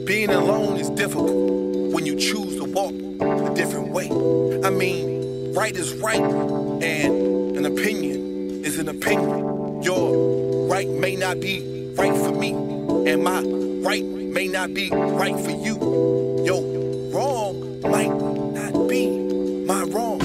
Being alone is difficult when you choose to walk a different way. I mean, right is right, and an opinion is an opinion. Your right may not be right for me, and my right may not be right for you. Your wrong might not be my wrong.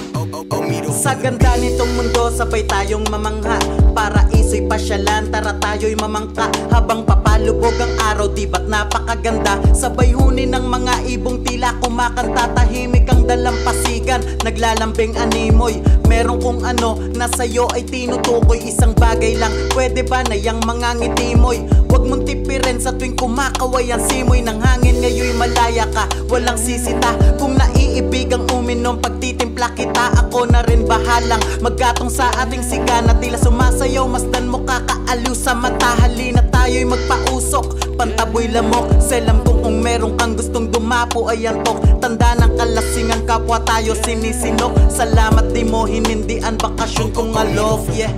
Sa ganda nitong mundo, sabay tayong mamangha. Paraiso'y pasyalan, tara tayo'y mamangka. Habang papalubog ang araw, di ba't napakaganda? Sabay hunin ng mga ibong tila kumakanta. Tahimik ang dalampasigan, naglalambing animoy. Meron kung ano, na sa'yo ay tinutukoy. Isang bagay lang, pwede ba na yang mga ngiti mo'y? Huwag mong tipirin sa tuwing kumakaway ang simoy ng hangin. Ngayon'y malaya ka, walang sisita. Kung naiibig ang uminom, pagtitimpla kita, ako na rin bahalang maggatong sa ating sigana. Tila sumasayaw, masdan mo kakaaliw sa mata. Halina tayo'y magpausok, pantaboy lamok. Selam kung meron kang gustong dumapo ay antok. Tanda ng kalasingan, kapwa tayo sinisinok. Salamat di mo hinindian, bakasyon kong alok, yeah.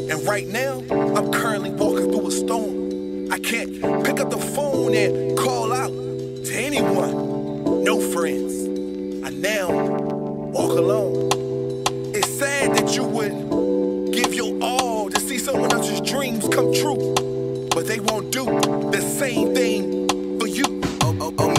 And right now, I'm currently walking through a storm. I can't pick up the phone and call out to anyone. No friends. I now walk alone. It's sad that you would give your all to see someone else's dreams come true, but they won't do the same thing for you.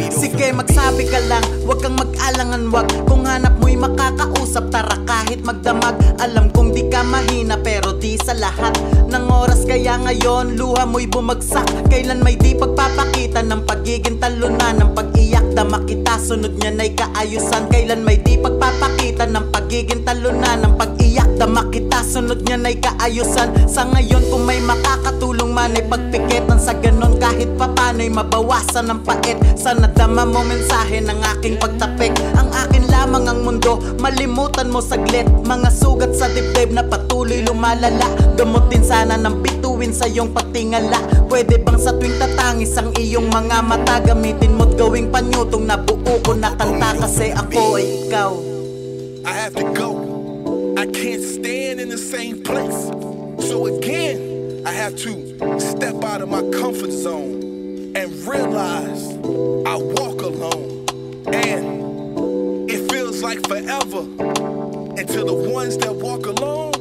Sige, magsabi ka lang, wag kang mag-alangan, wag. Kung hanap mo'y makakausap, tara kahit magdamag. Alam kong di ka mahina, pero di sa lahat ng oras. Kaya ngayon, luha mo'y bumagsak. Kailan may di pagpapakita ng pagiging talunan, ng pag-iyak, dama kita, sunod niyan ay kaayusan. Kailan may di pagpapakita ng pagiging talunan, ng pag-iyak, dama kita, sunod niyan ay kaayusan. Sa ngayon, kung may makakatulong man ay pagpikitan. Sa ganon kahit papano'y mabawasan ng pait. Sana dama mo mensahe ng aking pagtapik. Ang akin lamang ang mundo, malimutan mo saglit. Mga sugat sa dibdib na patuloy lumalala. Gamutin sana ng bituin sa iyong patingala. Pwede bang sa tuwing tatangis ang iyong mga mata, gamitin mo't gawing panyutong na buo ko na kanta. Kasi ako ay ikaw. I have to go, I can't stand in the same place. So again, I have to step out of my comfort zone and realize I walk alone. And it feels like forever until the ones that walk alone